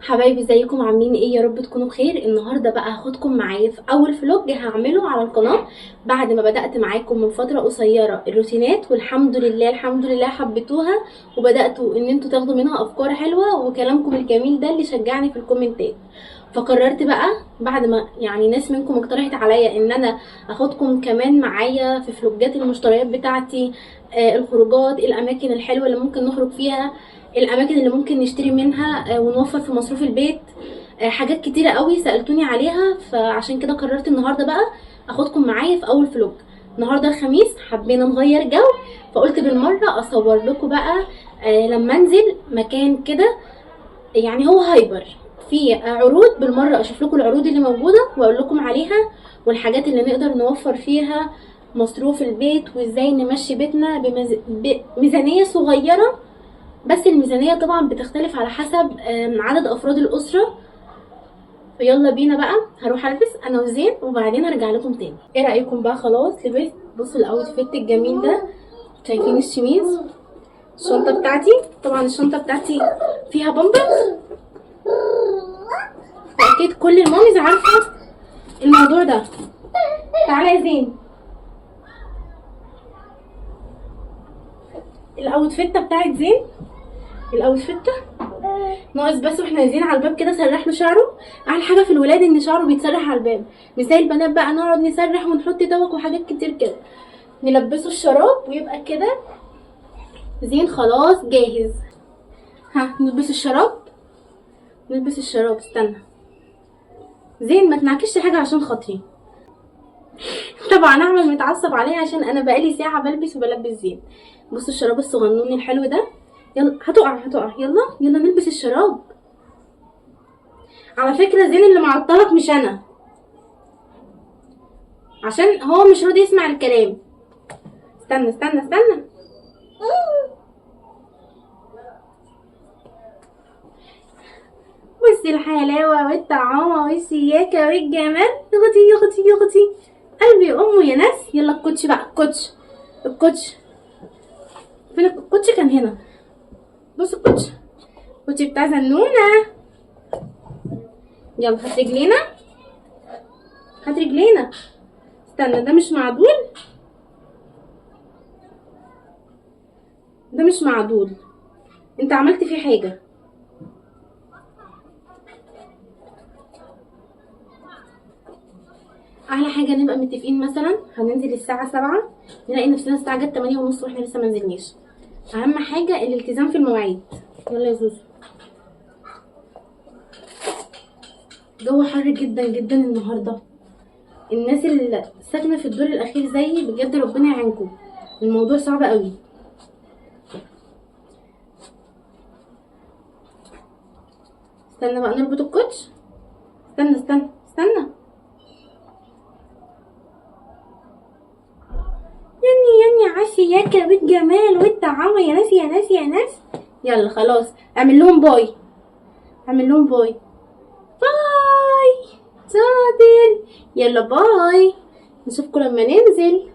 حبايبي ازيكم عاملين ايه؟ يا رب تكونوا بخير. النهارده بقى هاخدكم معايا في اول فلوج هعمله على القناه بعد ما بدات معاكم من فتره قصيره الروتينات، والحمد لله الحمد لله حبيتوها وبداتوا ان انتوا تاخدوا منها افكار حلوه، وكلامكم الجميل ده اللي شجعني في الكومنتات. فقررت بقى بعد ما ناس منكم اقترحت عليا ان انا اخدكم كمان معايا في فلوجات المشتريات بتاعتي، الخروجات، الاماكن الحلوه اللي ممكن نخرج فيها، الاماكن اللي ممكن نشتري منها ونوفر في مصروف البيت، حاجات كتيره قوي سالتوني عليها. فعشان كده قررت النهارده بقى اخدكم معايا في اول فلوج. النهارده الخميس حبينا نغير جو، فقلت بالمره اصور لكم بقى لما انزل مكان كده هو هايبر في عروض، بالمره اشوف لكم العروض اللي موجوده واقول لكم عليها، والحاجات اللي نقدر نوفر فيها مصروف البيت، وازاي نمشي بيتنا بميزانيه صغيره. بس الميزانية طبعا بتختلف على حسب عدد افراد الاسرة. فيلا بينا بقى، هروح البس انا وزين وبعدين ارجع لكم تاني. ايه رايكم بقى؟ خلاص لبست. بصوا الاوتفيت الجميل ده، شايفين الشميز، الشنطة بتاعتي، طبعا الشنطة بتاعتي فيها بامبرز، واكيد كل الماميز عارفة الموضوع ده. تعالى يا زين. الاوتفيت بتاعت زين، الاوتفيت ناقص بس واحنا نازلين على الباب كده سرح له شعره. احلى حاجه في الولاد ان شعره بيتسرح على الباب، مش زي البنات بقى نقعد نسرح ونحط توك وحاجات كتير كده. نلبسه الشراب ويبقى كده زين خلاص جاهز. ها نلبس الشراب، نلبس الشراب. استنى زين ما تنعكش حاجه عشان خاطري. طبعا احمد متعصب عليا عشان انا بقالي ساعه بلبس وبلبس زين. بصوا الشراب الصغنون الحلو ده. يلا هتقع يلا يلا نلبس الشراب. على فكره زين اللي معطلك مش انا، عشان هو مش راضي يسمع الكلام. استنى استنى استنى. بصي الحلاوه والطعامه والسياكه والجمال. يا اختي يا اختي قلبي امه يا ناس. يلا الكوتش بقى، الكوتش الكوتش فين؟ الكوتش كان هنا. بصوا الكوتش، الكوتش بتاع زنونه. يلا هات رجلينا، هات رجلينا. استنى ده مش معدول، ده مش معدول، انت عملت فيه حاجه. احلى حاجه نبقى متفقين، مثلا هننزل الساعه 7 نلاقي نفسنا الساعه جت 8:30 واحنا لسه ما نزلناش. اهم حاجه الالتزام في المواعيد. يلا يا زوزو. الجو حر جدا جدا النهارده. الناس اللي ساكنه في الدور الاخير زيي بجد ربنا يعينكم، الموضوع صعب قوي. استنى بقى نربط الكوتش. استنى استنى استنى. يني عشياكة بالجمال والطعامة يا ناس يا ناس يا ناس. يلا خلاص اعمل لهم باي، اعمل لهم باي. باي شاطر. يلا باي، نشوفكم لما ننزل.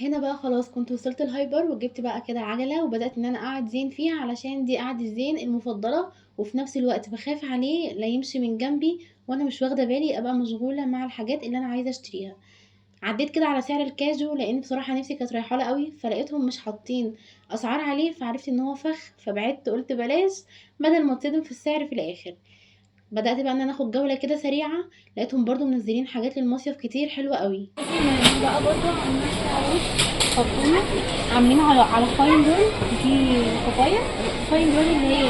هنا بقى خلاص كنت وصلت الهايبر، وجبت بقى كده عجله وبدات ان انا اقعد زين فيها، علشان دي قعده زين المفضله، وفي نفس الوقت بخاف عليه لا يمشي من جنبي وانا مش واخده بالي، ابقى مشغوله مع الحاجات اللي انا عايزه اشتريها. عديت كده على سعر الكاجو لان بصراحه نفسي كانت رايحه له قوي، فلقيتهم مش حاطين اسعار عليه، فعرفت ان هو فخ، فبعدت قلت بلاش بدل ما اتصدم في السعر في الاخر. بدات بقى ان انا اخد جوله كده سريعه، لقيتهم برضو منزلين حاجات للمصيف كتير حلوه قوي. بقى برضو حطونا عاملين على فاين دول. دي بابايا فاين دول اللي هي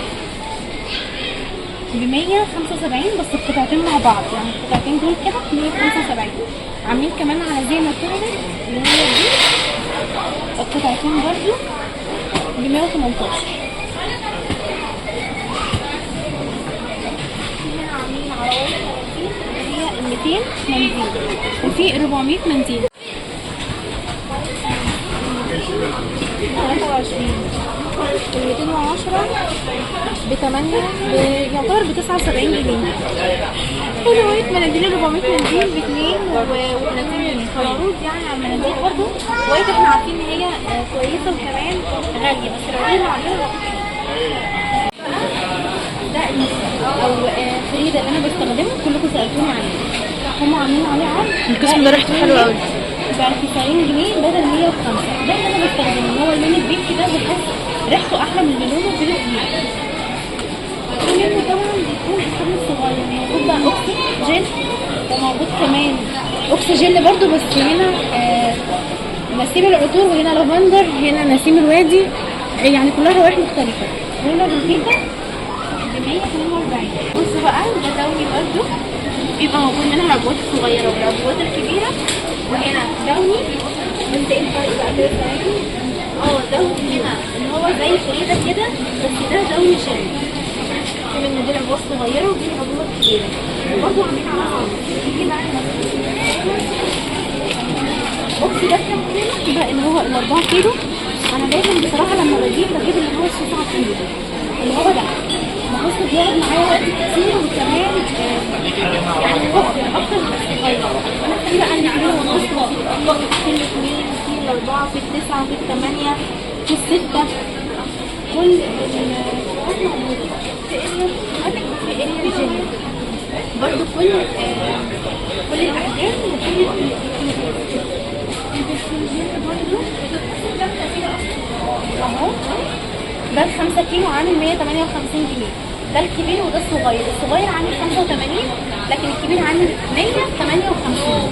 ب175 بس القطعتين مع بعض، يعني القطعتين دول كده ب175. عاملين كمان على زينة تورنت اللي هي دي القطعتين برضو ب118. هنا عاملين على اللي هي 200 منديل وفي 400 منديل. 23 210 ب8 يعتبر ب79 جنيه. هنا مناديل 400 منديل ب2 و30 جنيه. العروض يعني على المناديل برضه وايت احنا عارفين ان هي كويسه وكمان غاليه، بس العروض اللي عاملينها ده او فريده اللي انا بستخدمه كلكم سالتوني عليه، هم عاملين عليه عرض. القسم ده ريحته حلوه قوي ب 90 جنيه بدل 105. ده اللي انا بستخدمه، هو اللون البيت كده بحس ريحته احلى من اللون البيت. منه طبعا بيكون الحجم الصغير، موجود بقى اوكسي جل، وموجود كمان اوكسي جل برضو، بس هنا نسيم العطور، وهنا لافندر، هنا نسيم الوادي، يعني كلها روائح مختلفه. هنا الروكيتا ب 142. بصوا بقى ده دوني برضو، بيبقى موجود منها العبوات الصغيره والعبوات الكبيره، وهنا دوني. بس ايه الفرق بقى كده بتاعتي؟ دوني هنا اللي هو زي فريده كده، بس ده دوني جل. في منه دي العبوات الصغيره ودي العبوات الكبيره، برضه عاملين عليها عرض. نيجي بقى البوكس ده كام كيلو؟ يبقى اللي هو ال4 كيلو. انا دايما بصراحه لما بجيب اللي هو 9 كيلو ده، اللي هو ده بحس بيقعد معايا وقت كتير، وكمان يعني اكتر من الصغير. انا في بقى اللي عامله ونص، في الاثنين، في الاربعه، في التسعه، في الثمانيه، في السته، كل في اريا الجيم برضو، كل الاحجام وكل برضو اهو. ده ال5 كيلو عامل 158 جنيه، ده الكبير وده الصغير. الصغير عامل 85 لكن الكبير عامل 158.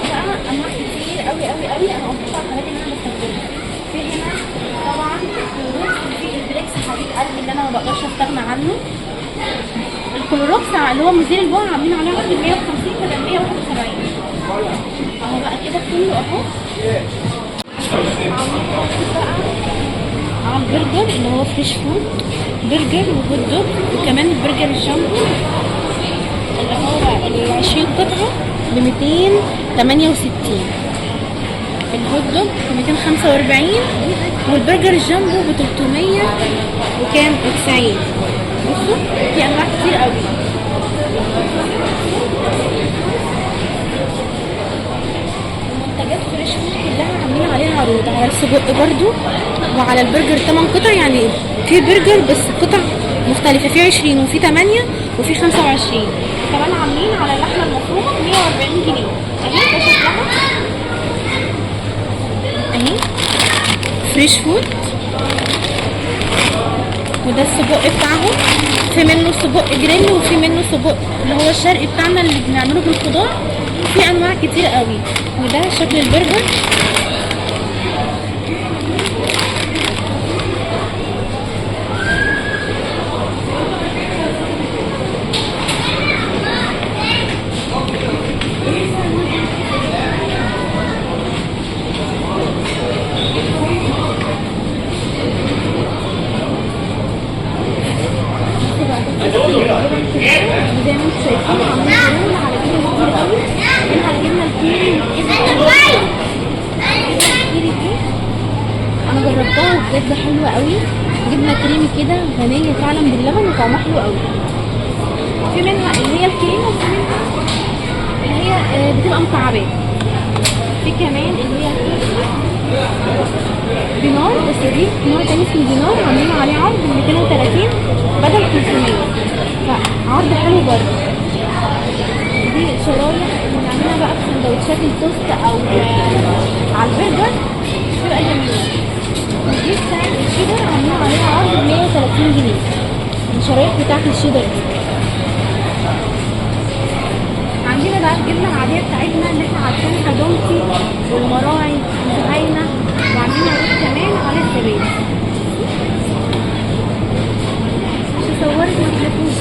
بقى انواع كتير قوي قوي قوي، انا قلت على الحاجات اللي انا بستخدمها. في هنا طبعا الكلوروكس، في البريكس حبيب قلبي اللي انا ما بقدرش استغنى عنه. الكلوروكس اللي هو مزيل البقع عاملين عليه عرض 150 بدل 171. اهو بقى كده كله اهو. على البرجر اللي هو فريش فود، برجر وهوت دوج، وكمان البرجر الجامبو اللي هو ال 20 قطعه ب 268. الهوت دوج ب 245، والبرجر الجامبو ب 300 وكام و90. بصوا في انواع كتير قوي. منتجات فريش فود كلها عاملين عليها عروض، على السجق برضو وعلى البرجر 8 قطع، يعني في برجر بس قطع مختلفه، في 20 وفي 8 وفي 25. كمان عاملين على اللحمه المفرومه 140 جنيه. اهي ده شكلها اهي فريش فود، وده السجق بتاعهم. في منه سجق جريل وفي منه سجق اللي هو الشرقي بتاعنا اللي بنعمله بالخضار. في انواع كتير قوي. وده شكل البرجر. زي ما انتم شايفين عاملين على جبنه كتير قوي، منها الجبنه الكيري انا جربتها بجد حلوه قوي. جبنه كريمي كده غنيه فعلا باللبن وطعمها حلو قوي. في منها اللي هي الكريمه، وفي منها اللي هي بتبقى مكعبات. في كمان اللي هي دينار، بس دي نوع تاني اسمه دينار، عاملين عليه عرض ب 230 بدل 300، فعرض حلو برضه. دي شرايح بنعملها بقى في سندوتشات التوست او على البرجر، بتبقى جميله. ودي بتاعت الشيدر عاملين عليها عرض ب 130 جنيه، الشرايح بتاعت الشيدر دي. عندنا بقى الجبنه العاديه بتاعتنا اللي احنا عارفينها، دومتي والمراعي والجهينه، وعاملين عروض كمان على الزبادي. صورت وتلفوش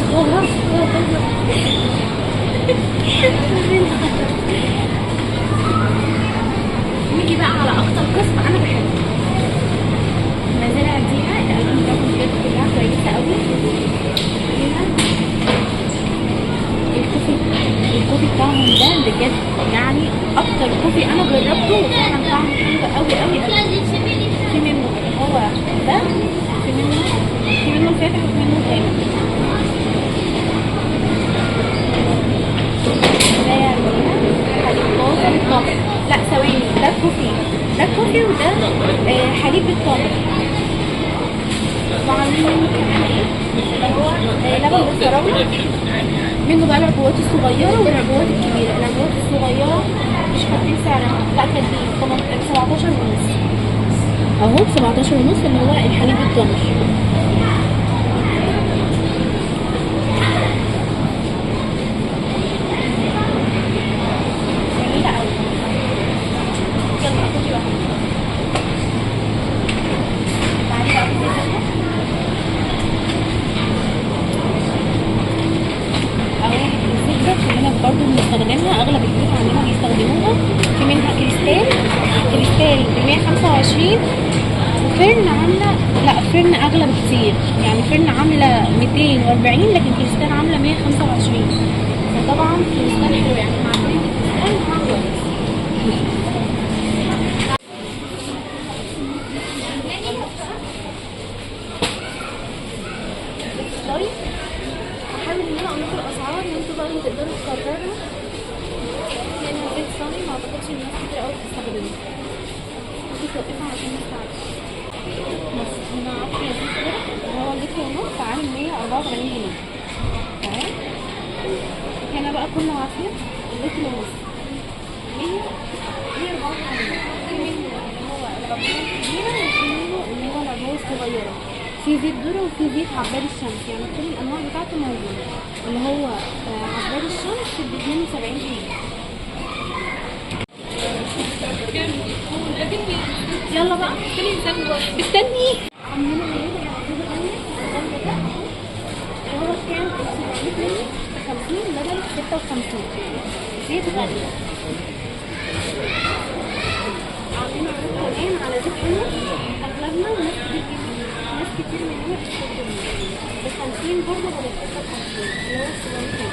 نيجي بقى على اكتر قسم انا بحبه، المزارع دي الالوان بتاعتهم بجد كلها كويسه قوي. هنا الكوفي بتاعهم ده بجد يعني اكتر كوفي انا جربته، وفعلا طعمه حلو قوي قوي قوي. في منه اللي هو ده، في منه الفاتح، وفي منه الغامق. ده بالتمر. لا ثواني، ده كوفي، ده كوفي وده حليب بالتمر. وعاملين منه كمان ايه اللي هو لبن بالفراوله. منه بقى العبوات الصغيره والعبوات الكبيره. العبوات الصغيره مش كاتبين سعرها، لا كاتبين 17 ونص اهو، 17 ونص اللي هو الحليب بالتمر. جميله قوي. يلا خدي واحده. تعالي بقى خدي واحده اهو. الزبده كلنا برضه بنستخدمها، اغلب البيوت عندنا بيستخدموها. في منها كريستال، كريستال ب 125. وفرن عامله، لا فرن اغلى بكتير، يعني فرن عامله 240 لكن كريستال عامله 125. فطبعا كريستال حلو، يعني مع فرن كريستال مع كويس. هحاول ان انا اقول لكم الاسعار وانتوا بقى اللي تقدروا تقرروا، لان البيت صيني ما اعتقدش ان الناس كتير قوي بتستخدمه. ممكن توقفها عشان الناس تعرف. بص هنا 10 زيت كده اللي هو لتر ونص عامل 184 جنيه. تمام. هنا بقى كل عصير لتر ونص 184 جنيه. في منه اللي هو العبوه الكبيره وفي منه اللي هو العبوه الصغيره. في زيت ذره وفي زيت عباد الشمس، يعني كل الانواع بتاعته موجوده. اللي هو عباد الشمس ب 72 جنيه. يلا بقى استني. عاملين اللي هو كام 750 بدل 56. زيت غالي. عاملين عروض كمان على زيت حلو. اغلبنا ناس كتير مننا بتستخدمه ب50 برضه بدل 56 اللي هو 700.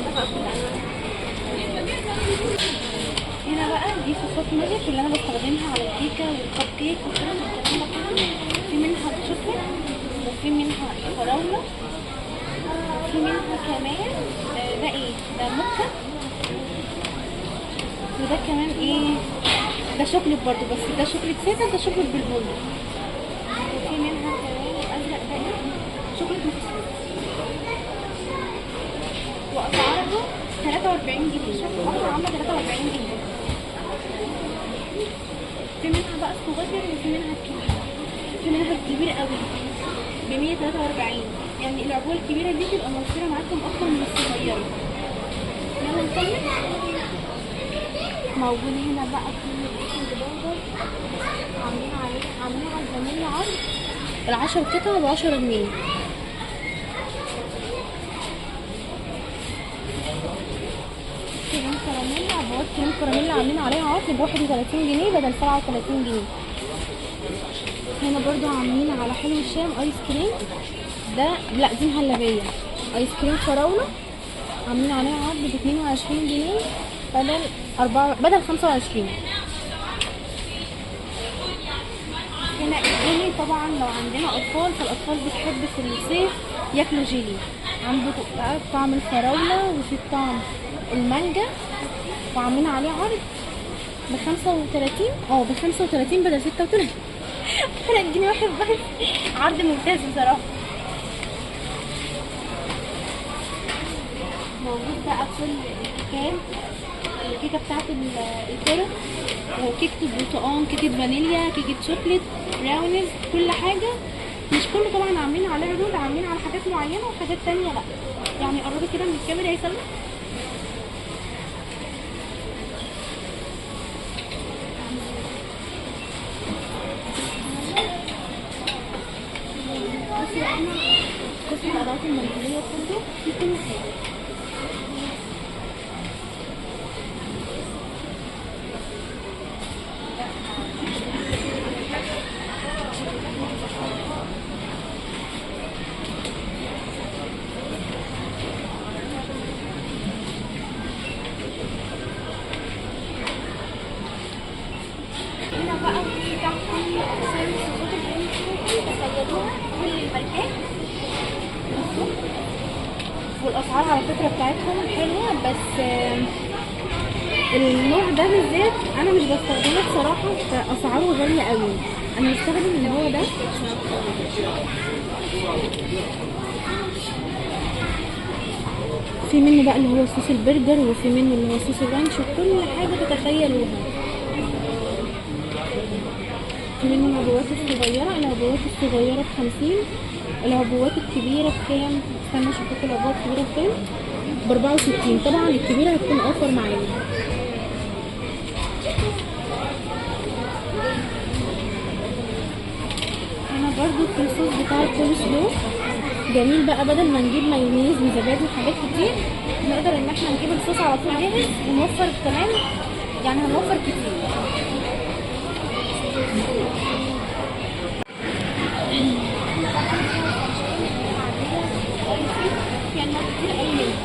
ده بقى كل انواع. هنا بقى دي صوصات ماجيك اللي انا بستخدمها على الكيكه والكب كيك والكلام ده كله. في منها بشوكليت وفي منها فراوله وفي منها كمان ده ايه ده موكا. وده كمان ايه ده شوكليت برضو، بس ده شوكليت ساده ده شوكليت بالبندق. وفي منها كمان الازرق ده ايه شوكليت مكسر. واسعارها 43 جنيه. شوفوا واحده عامله 43 جنيه. في منها بقى الصغير وفي منها الكبير. في منها الكبير قوي ب 143. يعني العبوه الكبيره دي تبقى موفره معاكم اكتر من الصغيره. يلا نكمل. موجود هنا بقى في البيكنج باودر عاملين على الفانيليا عرض. ال10 قطع ب10 جنيه. كريم كراميل، عبوات كريم كراميل عاملين عليها عرض ب 31 جنيه بدل 37 جنيه. هنا برضو عاملين على حلو الشام ايس كريم. ده لا دي مهلبيه. ايس كريم فراوله عاملين عليها عرض ب 22 جنيه بدل 25. هنا الجيلي طبعا لو عندنا اطفال فالاطفال بتحب في الصيف ياكلوا جيلي. عندكم بقى طعم الفراوله وفي طعم المانجا وعاملين عليه عرض ب 35 ب 35 بدل 36. فرق جنيه واحد بس. عرض ممتاز بصراحه. موجود بقى كل الكيكات. الكيكه بتاعت الكرة وكيكه البرتقال، كيكه فانيليا، كيكه شوكليت، براونيز، كل حاجه. مش كله طبعا عاملين عليه عروض، عاملين على حاجات معينه وحاجات تانية لا. يعني قربي كده من الكاميرا يا سلمى. بصي احنا قسم الادوات المنزليه كله في كل حاجه. هنا بقى في تحت سيرفيس صوت البنت بيصيدوها كل الماركات والاسعار الاسعار على فكره بتاعتهم حلوه، بس النوع ده بالذات انا مش بستخدمه بصراحه، فاسعاره غاليه قوي. انا بستخدم اللي هو ده. في منه بقى اللي هو صوص البرجر، وفي منه اللي هو صوص الرانش، وكل حاجه تتخيلوها. في منه العبوات الصغيره، العبوات الصغيره ب50، العبوات الكبيره بكام؟ استنى اشوف لكم العبوات الكبيره بكام. ب64. طبعا الكبيره هتكون اوفر معايا. هنا برضو في الصوص بتاع الكول سلو جميل بقى. بدل ما نجيب مايونيز وزبادي وحاجات كتير، نقدر ان احنا نجيب الصوص على طول جاهز، ونوفر كمان، يعني هنوفر كتير. يعني كتير قوي منها.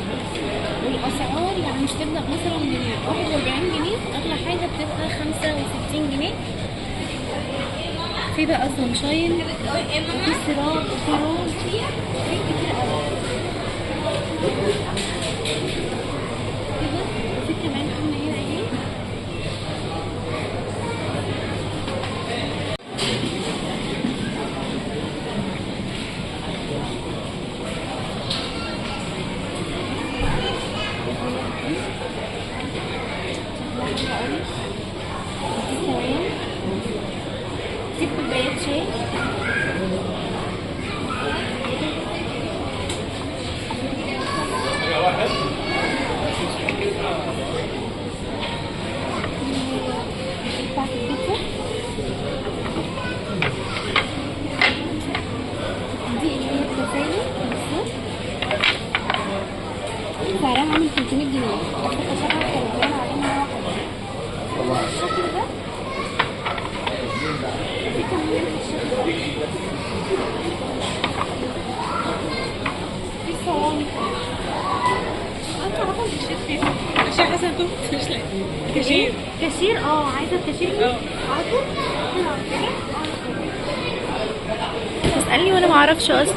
والاسعار يعني مش تبدا مثلا من 41 جنيه، اغلى حاجه بتبقى 65 جنيه. في بقى سانشاين، وفي سيراب، وفي روز، في حاجات كتير قوي كده. وفي كمان قلنا هنا ايه، في كوبايات شاي. بتاعت البيتزا دي اللي هي التسالي بالصوص، سعرها عامل 300 جنيه. بس الشكل كان باين عليها الشكل ده. في كمان الشكل ده، في صواني. انت عارفه الكاشير فين؟ عشان حسن كنت مش لاقي كاشير. كاشير عايزه الكاشير فين؟ عارفه تسألني وانا معرفش اصلا.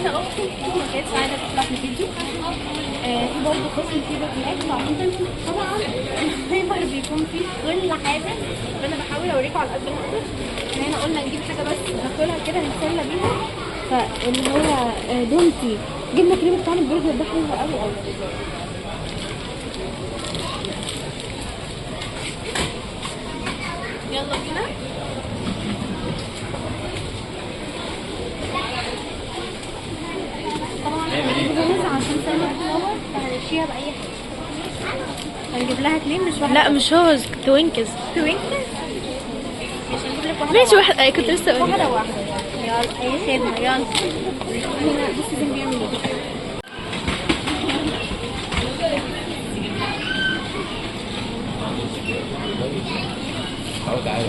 هنا اختي ما كانتش عايزه تطلع في الفيديو. في برضه قسم فيه باكلات. طبعا الهايبر بيكون فيه كل حاجه، فانا بحاول اوريكم على قد ما اقدر. هنا قلنا نجيب حاجه بس ناكلها كده نتسلى بيها. فاللي هو دومتي جبنه كريمه بتاع البرجر ده حلو قوي قوي. يلا بينا. طبعا هنجيب عشان سلمى بتنور، فهنمشيها باي حاجه. هنجيب لها 2 مش واحده. لا مش هوز، توينكز. توينكس مش هنجيب لك واحده. ماشي واحدة، كنت لسه اقول واحده واحده. يلا اي خدمه. يلا هنا بصي زين بيعمل ايه. تعالى.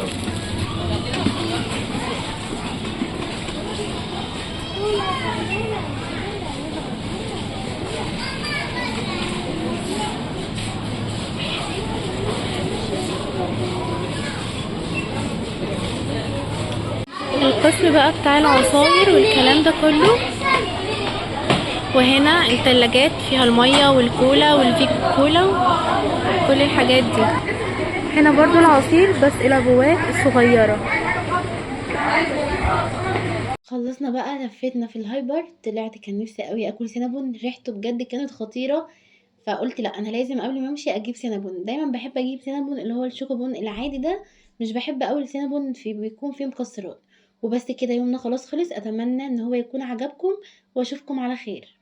القسم بقى بتاع العصاير والكلام ده كله. وهنا التلاجات فيها المية والكولا والفيك كولا وكل الحاجات دي. هنا برضو العصير بس العبوات الصغيرة. خلصنا بقى لفتنا في الهايبر. طلعت كان نفسي قوي اكل سينابون، ريحته بجد كانت خطيره. فقلت لا، انا لازم قبل ما امشي اجيب سينابون. دايما بحب اجيب سينابون اللي هو الشوكوبون العادي ده، مش بحب قوي السينابون بيكون فيه مكسرات. وبس كده، يومنا خلاص خلص. اتمنى ان هو يكون عجبكم، واشوفكم على خير.